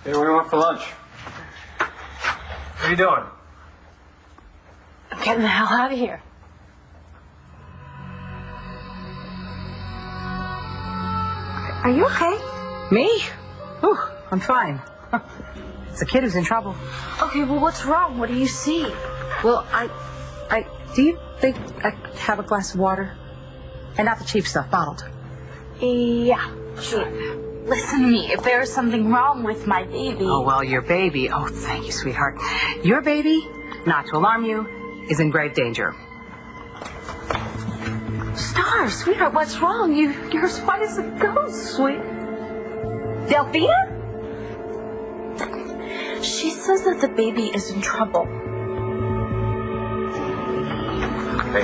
Hey, what do you want for lunch? What are you doing? I'm getting the hell out of here. Are you okay? Me? Ooh, I'm fine. It's a kid who's in trouble. Okay, well, what's wrong? What do you see? Well, do you think I could have a glass of water? And not the cheap stuff, bottled. Yeah, sure. Listen to me. If there's something wrong with my baby... Oh, well, your baby... Oh, thank you, sweetheart. Your baby, not to alarm you, is in grave danger. Star, sweetheart, what's wrong? You're as white as a ghost, sweet. Delphina? She says that the baby is in trouble. Hey.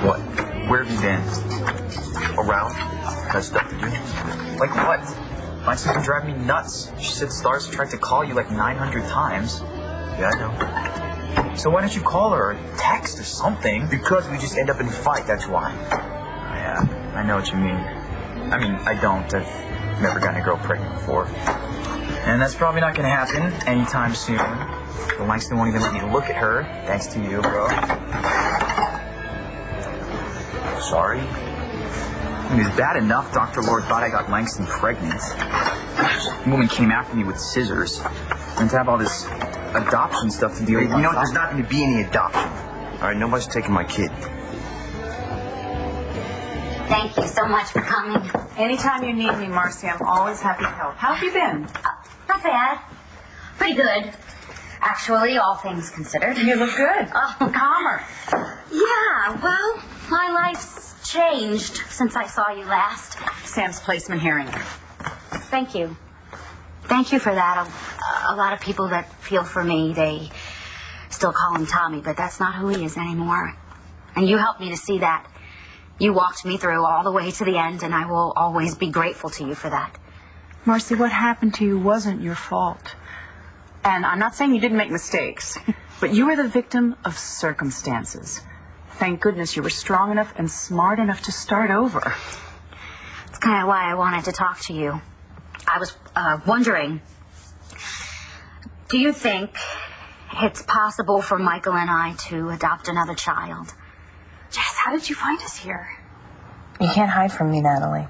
What? Where have you been? Around? Got stuff to do? Like what? My sister drive me nuts. She said Stars tried to call you like 900 times. Yeah, I know. So why don't you call her or text or something? Because we just end up in a fight, that's why. Yeah, I know what you mean. I mean, I don't. I've never gotten a girl pregnant before. And that's probably not gonna happen anytime soon. The Langston won't even let me look at her, thanks to you, bro. Sorry. I mean, it's bad enough Dr. Lord thought I got Langston pregnant. The woman came after me with scissors. And to have all this adoption stuff to deal with. You know, there's not going to be any adoption. All right, nobody's taking my kid. Thank you so much for coming. Anytime you need me, Marcy, I'm always happy to help. How have you been? Not bad. Pretty good. Actually, all things considered. You look good. Calmer. Yeah, well, my life's changed since I saw you last. Sam's placement hearing. Thank you. Thank you for that. A lot of people that feel for me, they still call him Tommy, but that's not who he is anymore. And you helped me to see that. You walked me through all the way to the end, and I will always be grateful to you for that. Marcy, what happened to you wasn't your fault. And I'm not saying you didn't make mistakes, but you were the victim of circumstances. Thank goodness you were strong enough and smart enough to start over. That's kind of why I wanted to talk to you. I was wondering, do you think it's possible for Michael and I to adopt another child? Jess, how did you find us here? You can't hide from me, Natalie.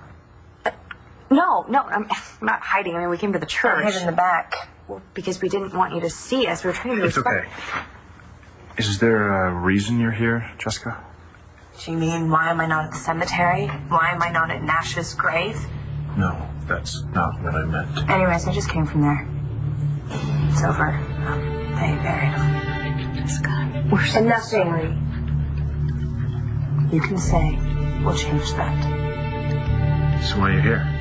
No, I'm not hiding. I mean, we came to the church. I hid in the back. Well, because we didn't want you to see us. We were trying to It's okay. Is there a reason you're here, Jessica? Do you mean, why am I not at the cemetery? Why am I not at Nash's grave? No, that's not what I meant. Anyways, I just came from there. It's over. They buried him. Jessica, we're so And nothing you can say will change that. That's why you're here.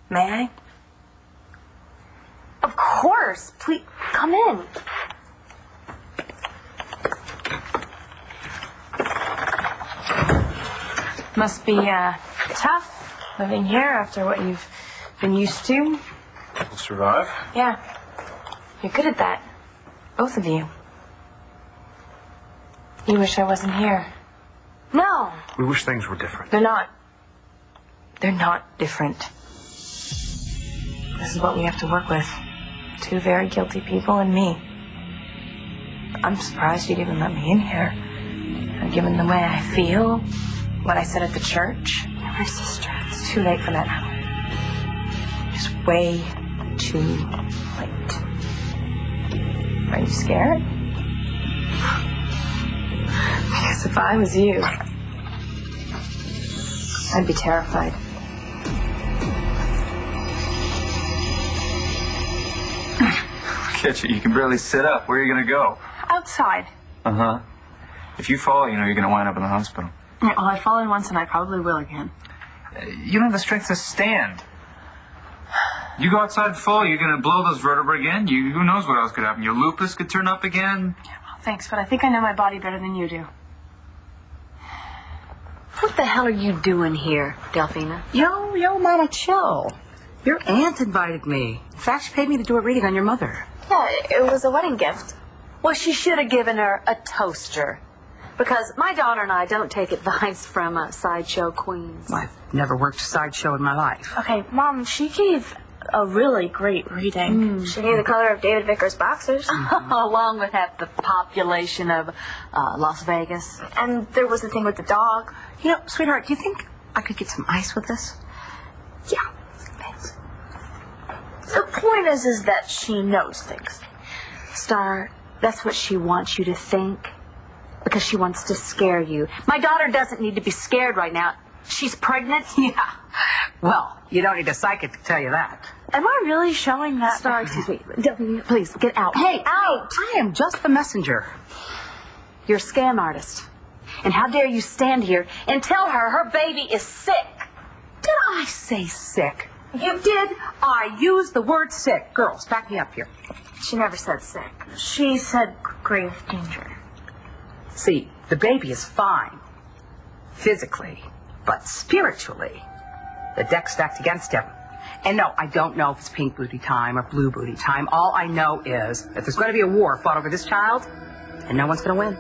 May I? Of course. Please, come in. Must be tough living here after what you've been used to. We'll survive. Yeah. You're good at that. Both of you. You wish I wasn't here. No. We wish things were different. They're not. They're not different. This is what we have to work with. Two very guilty people and me. I'm surprised you'd even let me in here. Given the way I feel, what I said at the church. You're my sister. It's too late for that now. It's way too late. Are you scared? Because if I was you, I'd be terrified. Look at you. You can barely sit up. Where are you going to go? Outside. Uh-huh. If you fall, you're going to wind up in the hospital. Yeah, well, I fallen once and I probably will again. You don't have the strength to stand. You go outside and fall, you're going to blow those vertebrae again. Who knows what else could happen? Your lupus could turn up again. Yeah, well, thanks, but I think I know my body better than you do. What the hell are you doing here, Delphina? Yo, Mama, chill. Your aunt invited me. In fact, she paid me to do a reading on your mother. Yeah, it was a wedding gift. Well, she should have given her a toaster. Because my daughter and I don't take advice from sideshow queens. I've never worked a sideshow in my life. Okay, Mom, she gave a really great reading. She knew the color of David Vickers' boxers. Along with half the population of Las Vegas. And there was the thing with the dog. You know, sweetheart, do you think I could get some ice with this? Yeah, thanks. The point is that she knows things. Star, that's what she wants you to think. Because she wants to scare you. My daughter doesn't need to be scared right now. She's pregnant. Yeah. Well, you don't need a psychic to tell you that. Am I really showing that? Star, excuse me. Delphina, please, get out. Hey, out! I am just the messenger. You're a scam artist. And how dare you stand here and tell her her baby is sick? Did I say sick? You did. I used the word sick. Girls, back me up here. She never said sick. She said grave danger. See, the baby is fine. Physically. But spiritually, the deck's stacked against him. And no, I don't know if it's pink booty time or blue booty time. All I know is that there's going to be a war fought over this child, and no one's going to win.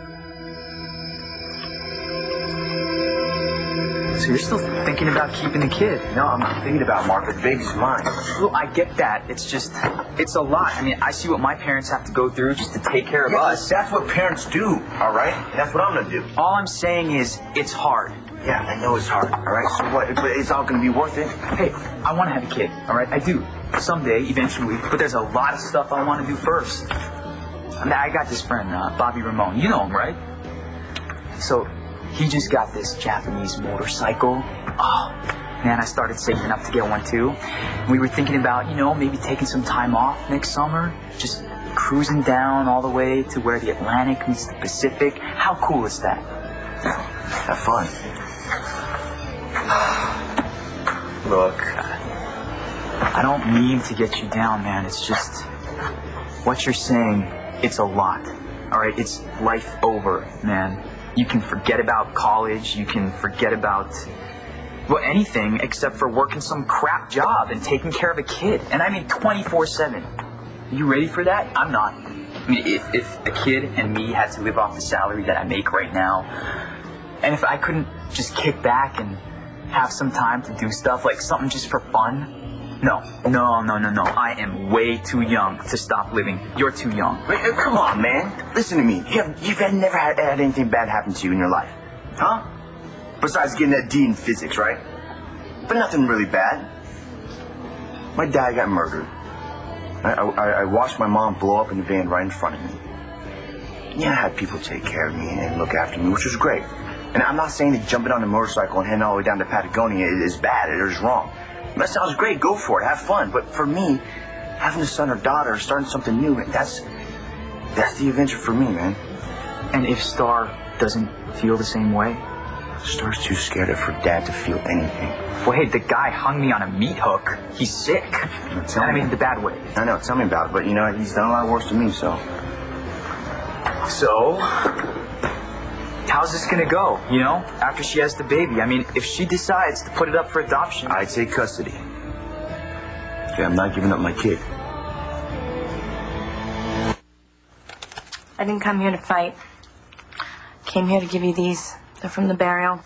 So you're still thinking about keeping the kid? No, I'm not thinking about Mark. The baby's mine. Well, I get that. It's just, it's a lot. I mean, I see what my parents have to go through just to take care of us. That's what parents do, all right? That's what I'm going to do. All I'm saying is, it's hard. Yeah, I know it's hard, all right? So what? But it's all going to be worth it. Hey, I want to have a kid, all right? I do. Someday, eventually. But there's a lot of stuff I want to do first. I mean, I got this friend, Bobby Ramone. You know him, right? So, he just got this Japanese motorcycle. Oh, man, I started saving up to get one, too. And we were thinking about, maybe taking some time off next summer. Just cruising down all the way to where the Atlantic meets the Pacific. How cool is that? Have fun. Look, I don't mean to get you down, man. It's just what you're saying, it's a lot. All right, it's life over, man. You can forget about college. You can forget about, well, anything except for working some crap job and taking care of a kid. And I mean 24/7. You ready for that? I'm not. I mean, if a kid and me had to live off the salary that I make right now, and if I couldn't just kick back and have some time to do stuff like something just for fun, no. I am way too young to stop living. You're too young. Wait, come on, man. Listen to me. You've never had anything bad happen to you in your life, huh? Besides getting that D in physics, right? But nothing really bad. My dad got murdered. I watched my mom blow up in the van right in front of me. Yeah, I had people take care of me and look after me, which was great. And I'm not saying that jumping on a motorcycle and heading all the way down to Patagonia is bad or is wrong. That sounds great. Go for it. Have fun. But for me, having a son or daughter, starting something new, that's the adventure for me, man. And if Star doesn't feel the same way? Star's too scared of her dad to feel anything. Well, hey, the guy hung me on a meat hook. He's sick. And I mean the bad way. I know. Tell me about it. But, he's done a lot worse to me, so. So, how's this gonna go, after she has the baby? I mean, if she decides to put it up for adoption... I'd say custody. Yeah, I'm not giving up my kid. I didn't come here to fight. Came here to give you these. They're from the burial.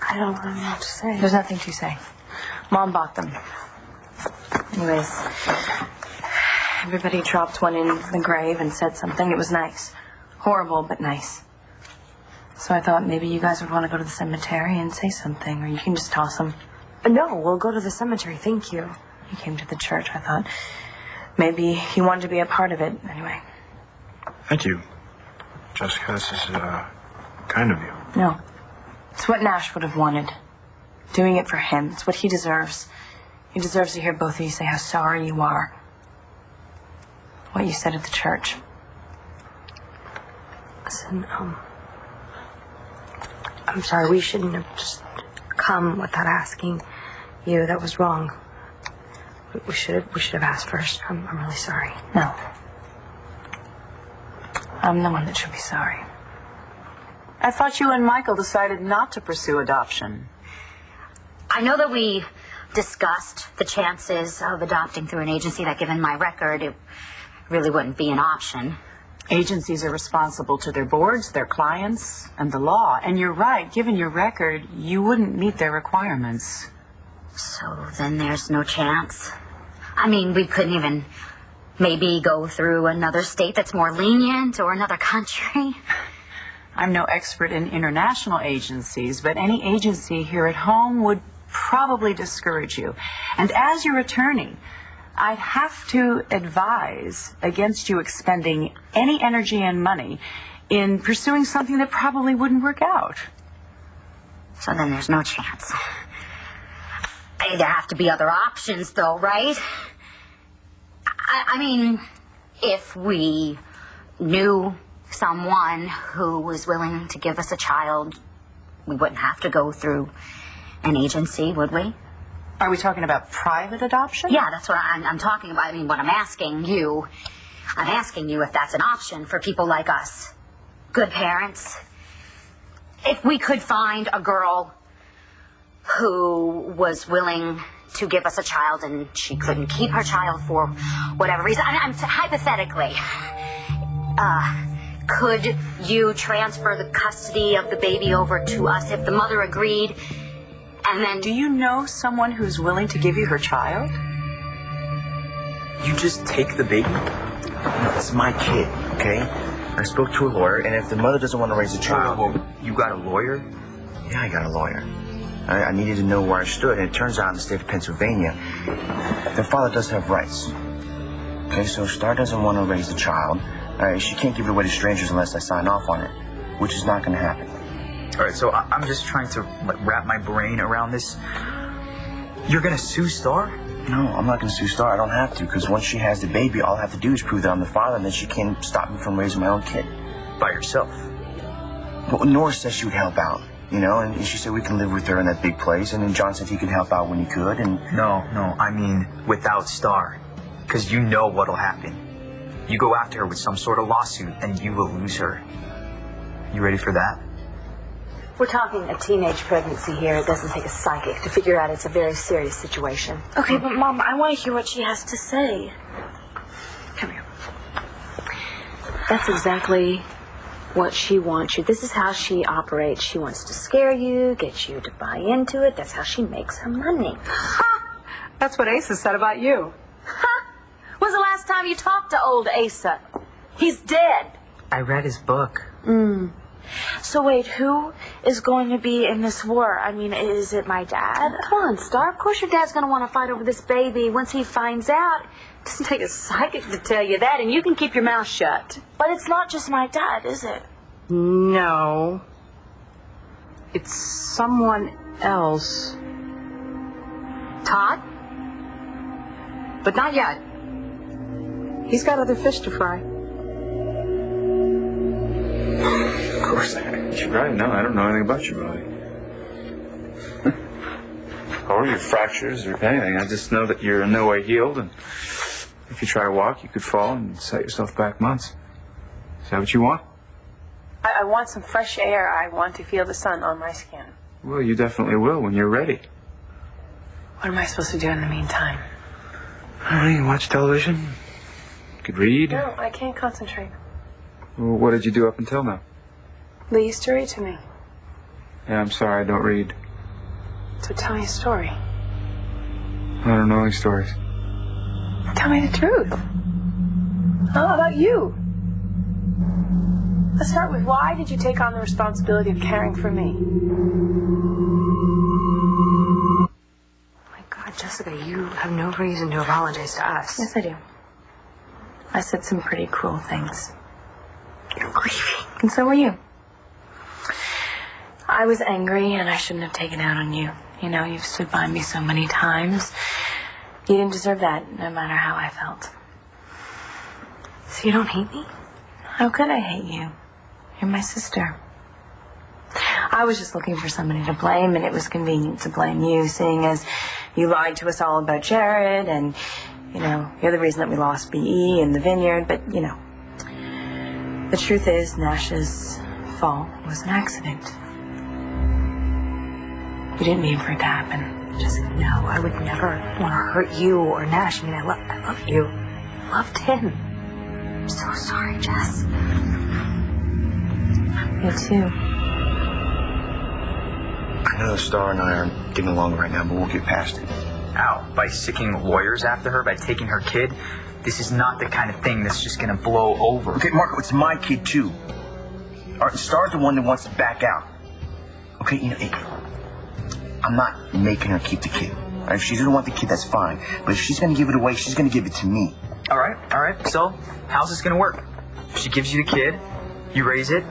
I don't really know what to say. There's nothing to say. Mom bought them. Anyways, everybody dropped one in the grave and said something. It was nice. Horrible, but nice. So I thought maybe you guys would want to go to the cemetery and say something, or you can just toss them. No, we'll go to the cemetery, thank you. You came to the church, I thought. Maybe you wanted to be a part of it. Anyway. Thank you, Jessica. This is kind of you. No. It's what Nash would have wanted. Doing it for him. It's what he deserves. He deserves to hear both of you say how sorry you are. What you said at the church. Listen, I'm sorry. We shouldn't have just come without asking you. That was wrong. We should have asked first. I'm really sorry. No. I'm the one that should be sorry. I thought you and Michael decided not to pursue adoption. I know that we discussed the chances of adopting through an agency, that given my record, it really wouldn't be an option. Agencies are responsible to their boards, their clients, and the law. And you're right, given your record, you wouldn't meet their requirements. So then there's no chance. I mean, we couldn't even maybe go through another state that's more lenient or another country. I'm no expert in international agencies, but any agency here at home would probably discourage you. And as your attorney, I'd have to advise against you expending any energy and money in pursuing something that probably wouldn't work out. So then there's no chance. There have to be other options, though, right? I mean, if we knew someone who was willing to give us a child, we wouldn't have to go through an agency, would we? Are we talking about private adoption? Yeah, that's what I'm talking about. I mean, what I'm asking you if that's an option for people like us, good parents. If we could find a girl who was willing to give us a child and she couldn't keep her child for whatever reason, hypothetically, could you transfer the custody of the baby over to us if the mother agreed? And then... Do you know someone who's willing to give you her child? You just take the baby? No, it's my kid, okay? I spoke to a lawyer, and if the mother doesn't want to raise a child... Well, you got a lawyer? Yeah, I got a lawyer. I needed to know where I stood, and it turns out in the state of Pennsylvania, their father does have rights. Okay, so Star doesn't want to raise the child. She can't give it away to strangers unless I sign off on it, which is not going to happen. All right, so I'm just trying to wrap my brain around this. You're going to sue Star? No, I'm not going to sue Star. I don't have to, because once she has the baby, all I have to do is prove that I'm the father, and then she can't stop me from raising my own kid. By yourself? Well, Nora said she would help out, you know, and she said we can live with her in that big place, and then John said he could help out when he could, and... No, I mean without Star, because you know what'll happen. You go after her with some sort of lawsuit, and you will lose her. You ready for that? We're talking a teenage pregnancy here. It doesn't take a psychic to figure out it's a very serious situation. Okay, but Mom, I want to hear what she has to say. Come here. That's exactly what she wants you. This is how she operates. She wants to scare you, get you to buy into it. That's how she makes her money. Ha! That's what Asa said about you. Ha! When's the last time you talked to old Asa? He's dead. I read his book. So wait, who is going to be in this war? I mean, is it my dad? Come on, Star. Of course your dad's going to want to fight over this baby once he finds out. It doesn't take a psychic to tell you that, and you can keep your mouth shut. But it's not just my dad, is it? No. It's someone else. Todd? But not yet. He's got other fish to fry. Of course, you're right. No, I don't know anything about your body. Or your fractures or anything. I just know that you're in no way healed, and if you try to walk, you could fall and set yourself back months. Is that what you want? I want some fresh air. I want to feel the sun on my skin. Well, you definitely will when you're ready. What am I supposed to do in the meantime? I don't know, you can watch television. You could read. No, I can't concentrate. Well, what did you do up until now? Lee used to read to me. Yeah, I'm sorry, I don't read. So tell me a story. I don't know any stories. Tell me the truth. How about you? Let's start with, why did you take on the responsibility of caring for me? Oh my God, Jessica, you have no reason to apologize to us. Yes, I do. I said some pretty cruel things. You're grieving. And so were you. I was angry and I shouldn't have taken out on you. You know, you've stood by me so many times. You didn't deserve that, no matter how I felt. So you don't hate me? How could I hate you? You're my sister. I was just looking for somebody to blame, and it was convenient to blame you, seeing as you lied to us all about Jared, and, you know, you're the reason that we lost BE and the vineyard, but, you know. The truth is, Nash's fall was an accident. You didn't mean for it to happen. Just no, I would never want to hurt you or Nash. I mean, I love you. Loved him. I'm so sorry, Jess. Me too. I know Star and I aren't getting along right now, but we'll get past it. How? By sicking lawyers after her? By taking her kid? This is not the kind of thing that's just gonna blow over. Okay, Marco, it's my kid too. All right, Star's the one that wants to back out. Okay, you know, I'm not making her keep the kid. All right, if she doesn't want the kid, that's fine. But if she's gonna give it away, she's gonna give it to me. All right. So, how's this gonna work? She gives you the kid, you raise it,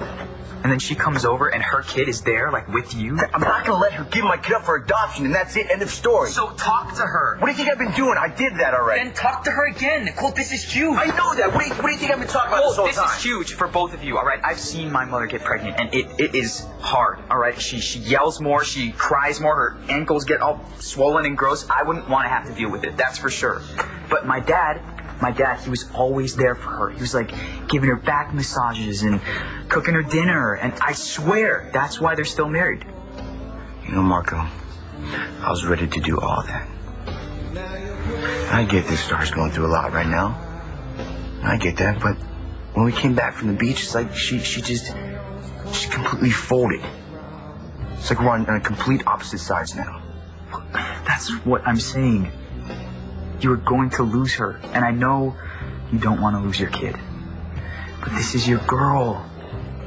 and then she comes over and her kid is there, like, with you? I'm not gonna let her give my kid up for adoption, and that's it. End of story. So talk to her. What do you think I've been doing? I did that already. Then talk to her again. Nicole, this is huge. I know that. What do you think I've been talking about this whole This time? is huge for both of you, all right? I've seen my mother get pregnant, and it is hard, all right? She yells more, she cries more, her ankles get all swollen and gross. I wouldn't want to have to deal with it, that's for sure. But my dad, he was always there for her. He was like giving her back massages and cooking her dinner. And I swear, that's why they're still married. You know, Marco, I was ready to do all that. I get this Star's going through a lot right now. I get that, but when we came back from the beach, it's like she completely folded. It's like we're on complete opposite sides now. That's what I'm saying. You're going to lose her, and I know you don't want to lose your kid. But this is your girl.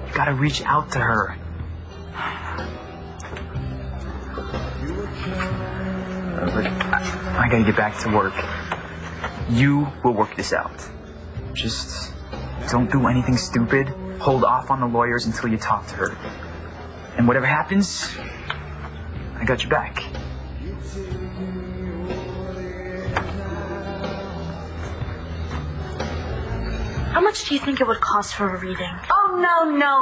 You gotta reach out to her. I gotta get back to work. You will work this out. Just don't do anything stupid. Hold off on the lawyers until you talk to her. And whatever happens, I got your back. How much do you think it would cost for a reading? Oh,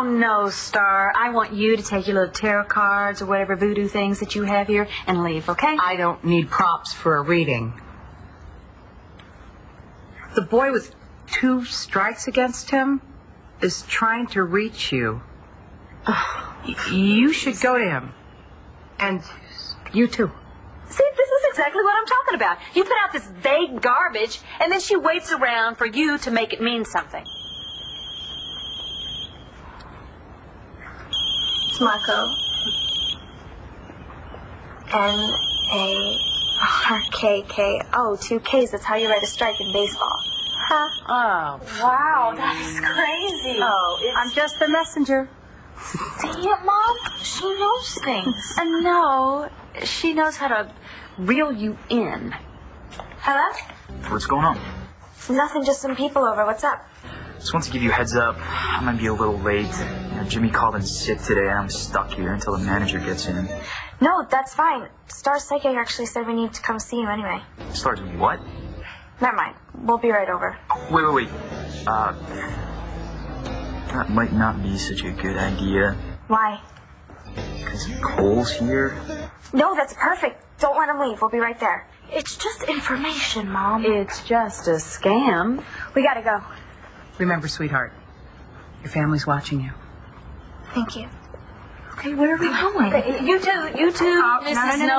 no, Star. I want you to take your little tarot cards or whatever voodoo things that you have here and leave, okay? I don't need props for a reading. The boy with 2 strikes against him is trying to reach you. You should go to him. And you too. See, this is exactly what I'm talking about. You put out this vague garbage, and then she waits around for you to make it mean something. It's Marco. N-A-R-K-K-O. 2 Ks. That's how you write a strike in baseball. Huh? Oh. Wow, that is crazy. I'm just the messenger. See it, Mom? She knows things. And no, she knows how to reel you in. Hello? What's going on? Nothing, just some people over. What's up? Just want to give you a heads up. I might be a little late. You know, Jimmy called in sick today, and I'm stuck here until the manager gets in. No, that's fine. Star's psychic actually said we need to come see you anyway. Starts with what? Never mind. We'll be right over. Wait. That might not be such a good idea. Why? Because Cole's here. No, that's perfect. Don't let him leave. We'll be right there. It's just information, Mom. It's just a scam. We gotta go. Remember, sweetheart, your family's watching you. Thank you. Okay, where are we going? You too. No,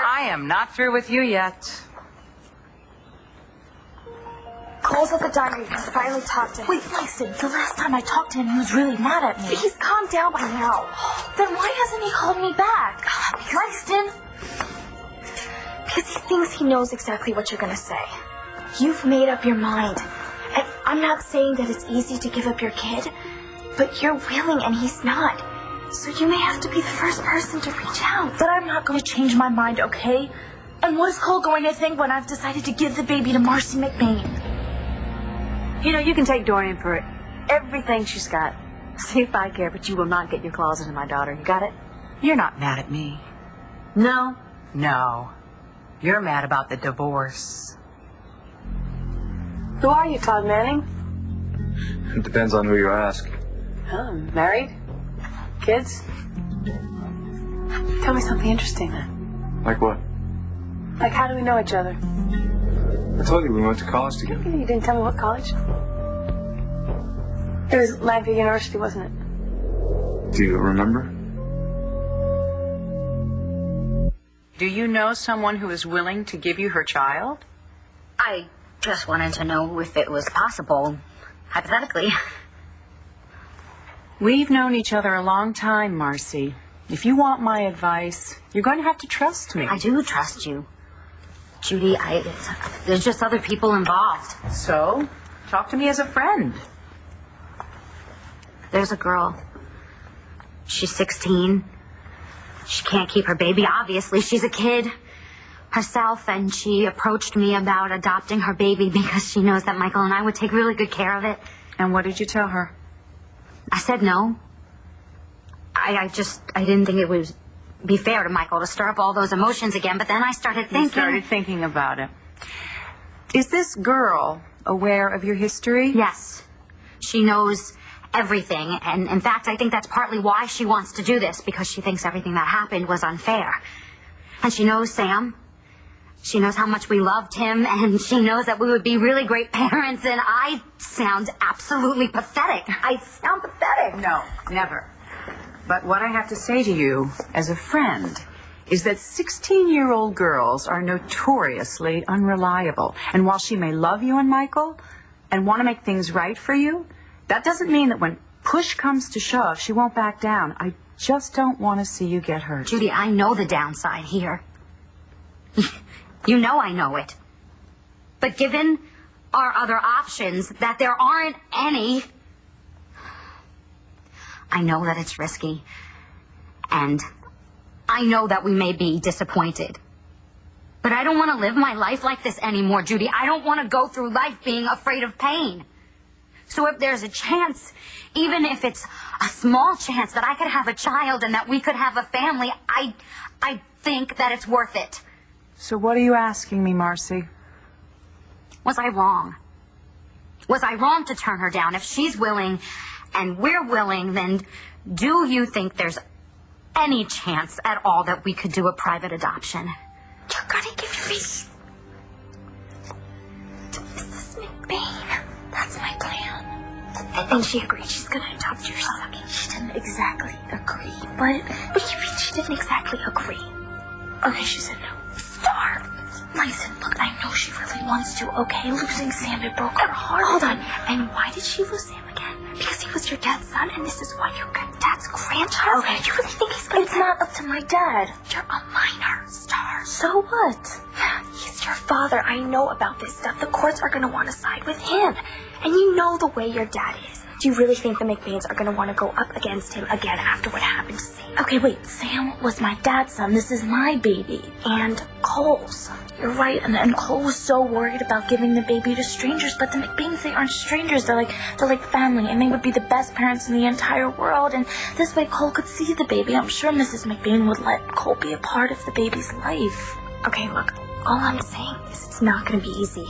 I am not through with you yet. Cole's at the diner. You can finally talk to him. Wait, listen, the last time I talked to him, he was really mad at me. He's calmed down by now. Then why hasn't he called me back? Langston! Because he thinks he knows exactly what you're gonna say. You've made up your mind. And I'm not saying that it's easy to give up your kid, but you're willing and he's not. So you may have to be the first person to reach out. But I'm not going to change my mind, okay? And what is Cole going to think when I've decided to give the baby to Marcy McBain? You know, you can take Dorian for everything she's got. See if I care, but you will not get your claws into my daughter. You got it? You're not mad at me. No. No. You're mad about the divorce. Who are you, Todd Manning? It depends on who you ask. Married? Kids? Tell me something interesting then. Like what? Like, how do we know each other? I told you we went to college together. You didn't tell me what college. It was Lancaster University, wasn't it? Do you remember? Do you know someone who is willing to give you her child? I just wanted to know if it was possible, hypothetically. We've known each other a long time, Marcy. If you want my advice, you're going to have to trust me. I do trust you. Judy, there's just other people involved. So, talk to me as a friend. There's a girl. She's 16. She can't keep her baby, obviously. She's a kid herself, and she approached me about adopting her baby because she knows that Michael and I would take really good care of it. And what did you tell her? I said no. I didn't think it would be fair to Michael to stir up all those emotions again, but then I started thinking... You started thinking about it. Is this girl aware of your history? Yes. She knows everything, and in fact, I think that's partly why she wants to do this, because she thinks everything that happened was unfair. And she knows Sam. She knows how much we loved him, and she knows that we would be really great parents, and I sound absolutely pathetic. I sound pathetic. No, never. But what I have to say to you, as a friend, is that 16-year-old girls are notoriously unreliable. And while she may love you and Michael and want to make things right for you, that doesn't mean that when push comes to shove, she won't back down. I just don't want to see you get hurt. Judy, I know the downside here. You know I know it. But given our other options, that there aren't any, I know that it's risky. And I know that we may be disappointed. But I don't want to live my life like this anymore, Judy. I don't want to go through life being afraid of pain. So if there's a chance, even if it's a small chance that I could have a child and that we could have a family, I think that it's worth it. So what are you asking me, Marcy? Was I wrong? Was I wrong to turn her down? If she's willing and we're willing, then do you think there's any chance at all that we could do a private adoption? You're gonna give your baby to Mrs. McBain. That's my plan. And she agreed she's gonna adopt your son. She didn't exactly agree, but what do you mean she didn't exactly agree? Okay, she said no. Star! Listen, look, I know she really wants to, okay? Losing Sam, it broke her heart. Hold on. And why did she lose Sam again? Because he was your dad's son, and this is why your dad's grandchild. Okay. You really think he's gonna... It's not up to my dad. You're a minor, Star. So what? He's your father. I know about this stuff. The courts are gonna want to side with him. And you know the way your dad is. Do you really think the McBains are going to want to go up against him again after what happened to Sam? Okay, wait. Sam was my dad's son. This is my baby. And Cole's. You're right. And Cole was so worried about giving the baby to strangers. But the McBains, they aren't strangers. They're like family. And they would be the best parents in the entire world. And this way Cole could see the baby. I'm sure Mrs. McBain would let Cole be a part of the baby's life. Okay, look. All I'm saying is it's not going to be easy.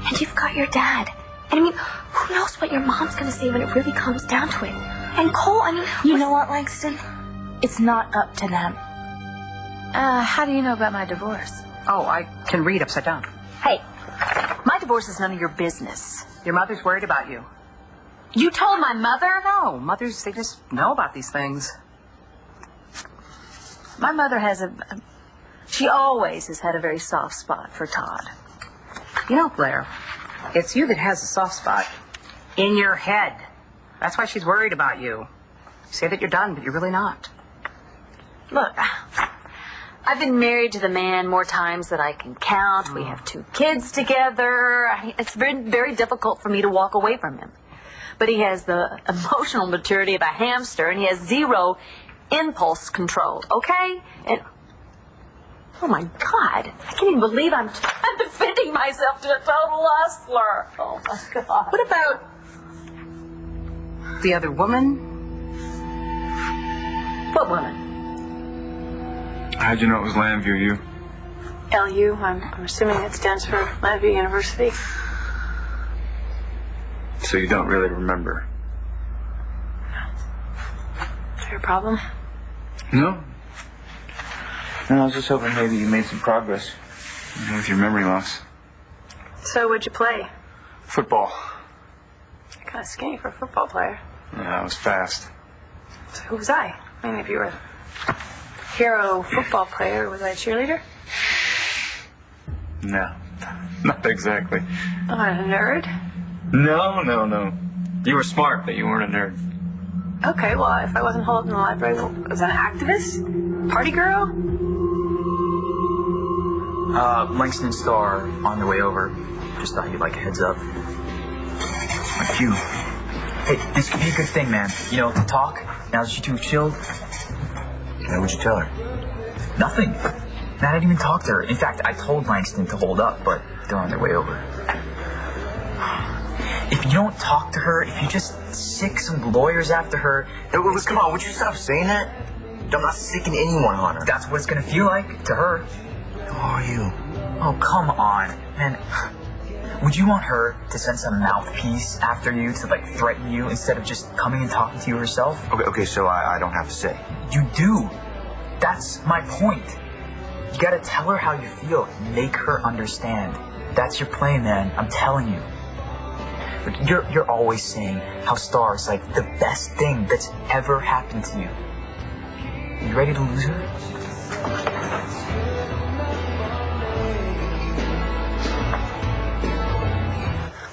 And you've got your dad. And I mean, who knows what your mom's gonna say when it really comes down to it? And Cole, I mean... You know what, Langston? It's not up to them. How do you know about my divorce? Oh, I can read upside down. Hey, my divorce is none of your business. Your mother's worried about you. You told my mother? No, mothers, they just know about these things. My mother has she always has had a very soft spot for Todd. You know, Blair, it's you that has a soft spot. In your head. That's why she's worried about you. You say that you're done, but you're really not. Look, I've been married to the man more times than I can count. We have 2 kids together. It's been very difficult for me to walk away from him. But he has the emotional maturity of a hamster, and he has 0 impulse control, okay? And oh my God, I can't even believe I'm defending myself to a total hustler. Oh my God. What about the other woman? What woman? How'd you know it was Lambview, you? LU, I'm assuming it stands for Lambview University. So you don't really remember? Is there a problem? No. No, I was just hoping maybe you made some progress with your memory loss. So, what'd you play? Football. You're kind of skinny for a football player. Yeah, I was fast. So, who was I? I mean, if you were a hero football player, was I a cheerleader? No, not exactly. I'm a nerd. No. You were smart, but you weren't a nerd. Okay, well, if I wasn't holed in the library, was I an activist? Party girl? Langston Starr on the way over. Just thought you'd like a heads up. Like you. Hey, this could be a good thing, man. You know, to talk, now that you two have chilled. Yeah, what'd you tell her? Nothing. Man, I didn't even talk to her. In fact, I told Langston to hold up, but they're on their way over. If you don't talk to her, if you just sick some lawyers after her... Hey, come on, would you stop saying that? I'm not sicking anyone on her. That's what it's gonna feel like to her. Who are you? Oh, come on. Man, would you want her to send some mouthpiece after you to, like, threaten you instead of just coming and talking to you herself? Okay, so I don't have to say. You do. That's my point. You gotta tell her how you feel. Make her understand. That's your play, man. I'm telling you. You're always saying how Star is like the best thing that's ever happened to you. You ready to lose her?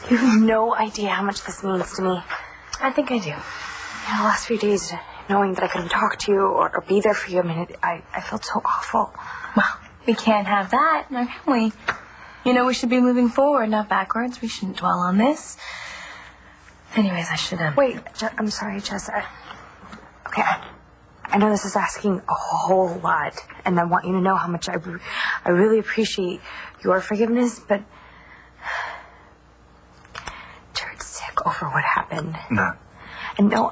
You have no idea how much this means to me. I think I do. The last few days, knowing that I couldn't talk to you or be there for you, I mean, I felt so awful. Well, we can't have that, can we? You know, we should be moving forward, not backwards. We shouldn't dwell on this. Anyways, I should have... Wait, I'm sorry, Jess. Okay, I know this is asking a whole lot, and I want you to know how much I really appreciate your forgiveness, but... Jared's sick over what happened. No. And no,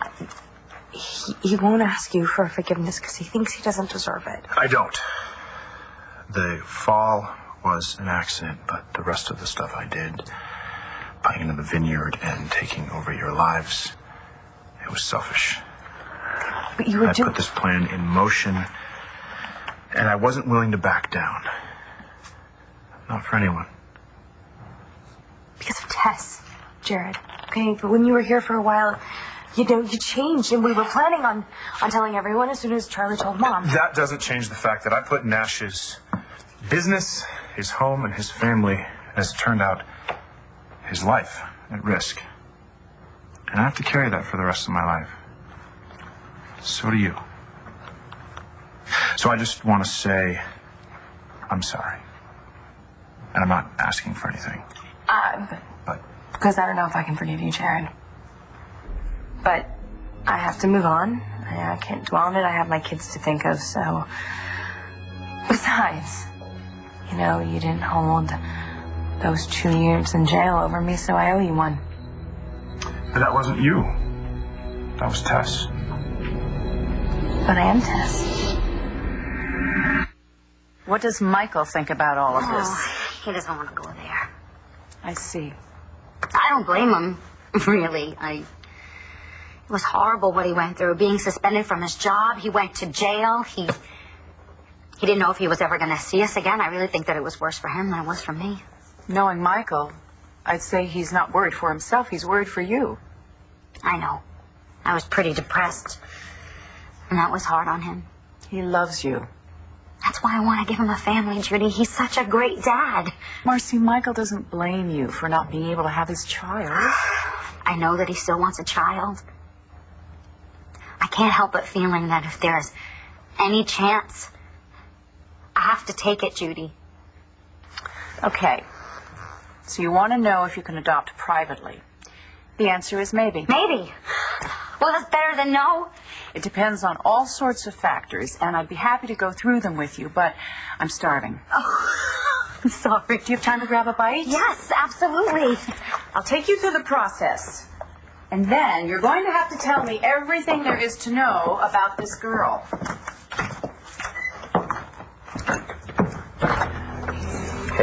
he won't ask you for forgiveness because he thinks he doesn't deserve it. I don't. The fall was an accident, but the rest of the stuff I did, buying into the vineyard and taking over your lives, it was selfish. But you were I put this plan in motion, and I wasn't willing to back down. Not for anyone. Because of Tess, Jared. Okay, but when you were here for a while, you changed, and we were planning on telling everyone as soon as Charlie told Mom. That doesn't change the fact that I put Nash's business, his home, and his family, as it turned out, his life at risk. And I have to carry that for the rest of my life. So do you. So I just want to say, I'm sorry. And I'm not asking for anything. But Because I don't know if I can forgive you, Jared. But I have to move on. I can't dwell on it. I have my kids to think of, so... Besides, you know, you didn't hold those 2 years in jail over me, so I owe you one. But that wasn't you. That was Tess. But I am Tess. What does Michael think about all of this? Oh, he doesn't want to go there. I see. I don't blame him, really. It was horrible what he went through. Being suspended from his job, he went to jail. He didn't know if he was ever going to see us again. I really think that it was worse for him than it was for me. Knowing Michael, I'd say he's not worried for himself. He's worried for you. I know. I was pretty depressed. And that was hard on him. He loves you. That's why I want to give him a family, Judy. He's such a great dad. Marcy, Michael doesn't blame you for not being able to have his child. I know that he still wants a child. I can't help but feeling that if there's any chance, I have to take it, Judy. Okay. So you want to know if you can adopt privately. The answer is maybe. Maybe. Well, that's better than no. It depends on all sorts of factors, and I'd be happy to go through them with you, but I'm starving. Oh, I'm sorry. Do you have time to grab a bite? Yes, absolutely. I'll take you through the process. And then you're going to have to tell me everything there is to know about this girl.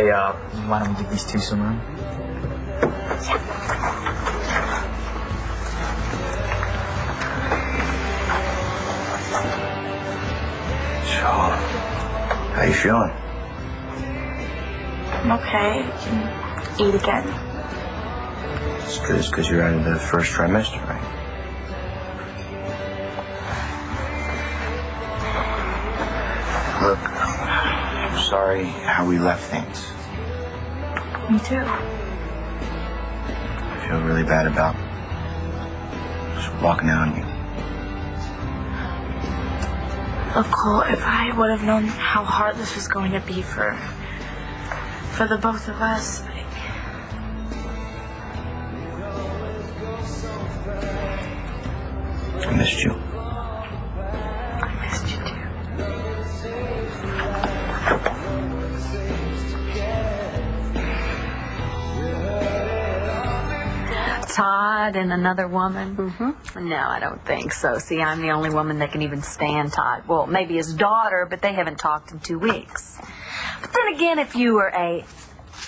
Hey, why don't we give these two some room? So, how you feeling? I'm okay. I can eat again. It's because you're out of the first trimester, right? Look, I'm sorry how we left things. Me too. I feel really bad about just walking out on you. Look, Cole, if I would have known how hard this was going to be for the both of us, I missed you. I missed you too. Todd and another woman? Mm-hmm. No, I don't think so. See, I'm the only woman that can even stand Todd. Well, maybe his daughter, but they haven't talked in 2 weeks. But then again, if you were a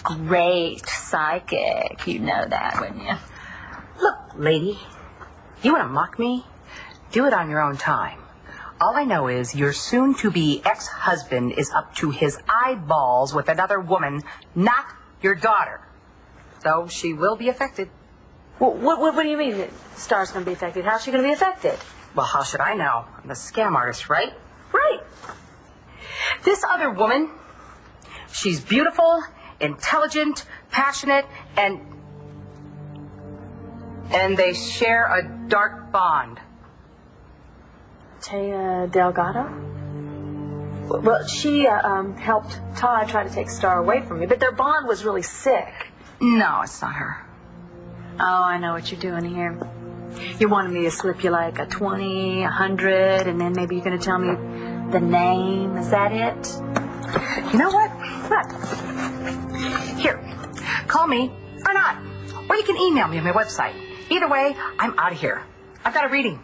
great psychic, you'd know that, wouldn't you? Look, lady, you want to mock me? Do it on your own time. All I know is your soon-to-be ex-husband is up to his eyeballs with another woman, not your daughter. Though she will be affected. Well, what do you mean that Star's going to be affected? How's she going to be affected? Well, how should I know? I'm the scam artist, right? Right. This other woman, she's beautiful, intelligent, passionate, and they share a dark bond. Taya Delgado? Well, she helped Todd try to take Star away from me, but their bond was really sick. No, it's not her. Oh, I know what you're doing here. You wanted me to slip you like a 20, 100, and then maybe you're going to tell me the name. Is that it? You know what? Look. Here, call me or not. Or you can email me on my website. Either way, I'm out of here. I've got a reading.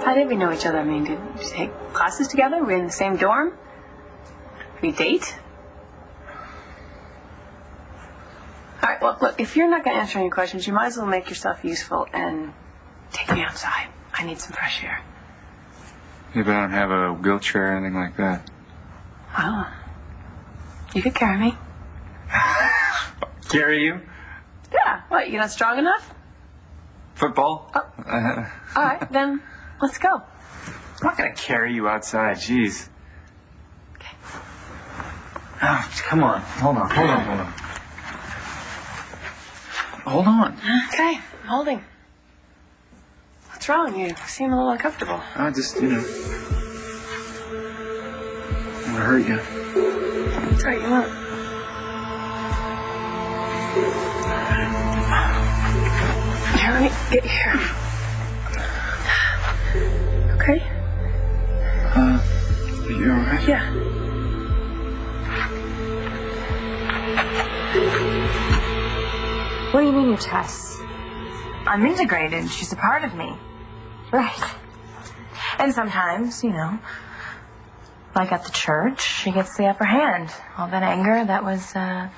How did we know each other? I mean, did we take classes together? Were we in the same dorm? Did we date? All right, well, look, if you're not going to answer any questions, you might as well make yourself useful and take me outside. I need some fresh air. Yeah, but I don't have a wheelchair or anything like that. Well, you could carry me. Carry you? Yeah. What, you're not strong enough? Football? Oh. All right, then let's go. I'm not gonna carry you outside, jeez. Okay. Oh, come on. Hold on. Hold on. Okay, I'm holding. What's wrong? You seem a little uncomfortable. I just, I want to hurt you. That's right, you won't. Here, let me get you here. Okay? You alright? Yeah. What do you mean you're Tess? I'm integrated. She's a part of me. Right. And sometimes, like at the church, she gets the upper hand. All that anger, that was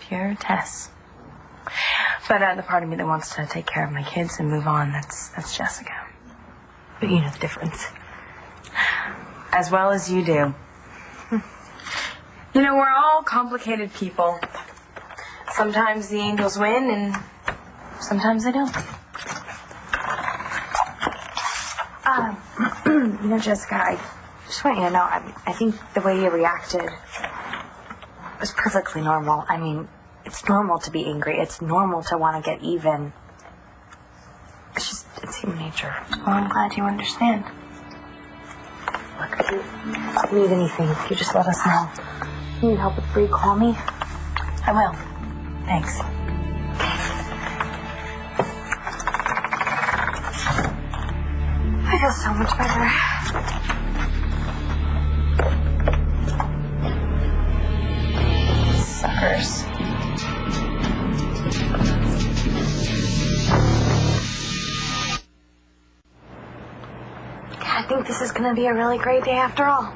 pure Tess. But the part of me that wants to take care of my kids and move on, that's Jessica. But you know the difference. As well as you do. We're all complicated people. Sometimes the angels win, and sometimes they don't. Jessica, I just want you to know, I think the way you reacted was perfectly normal. I mean, it's normal to be angry. It's normal to want to get even. It's human nature. Well, I'm glad you understand. Look, if you need anything, you just let us know. You need help with Bree, call me. I will. Thanks. I feel so much better. Suckers. think this is going to be a really great day after all.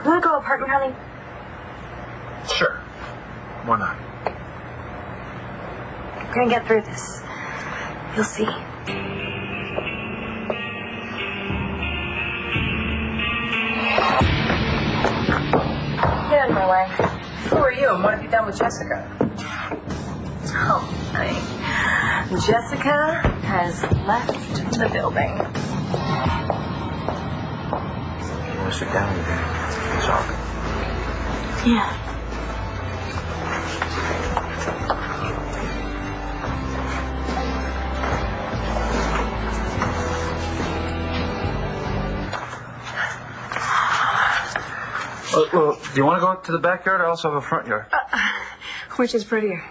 Want to go apartment hunting? Sure. Why not? We're going to get through this. You'll see. Get out of my way. Who are you and what have you done with Jessica? Oh, honey. Jessica has left the building. You want to sit down with me? Talk. Yeah. Well, do you want to go out to the backyard? I also have a front yard. Which is prettier?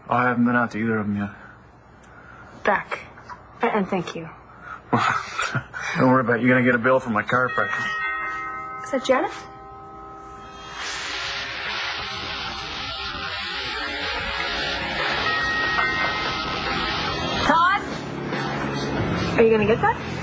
I haven't been out to either of them yet. Back. And thank you. Don't worry about it. You're going to get a bill from my chiropractor. Is that Janet? Todd? Are you going to get that?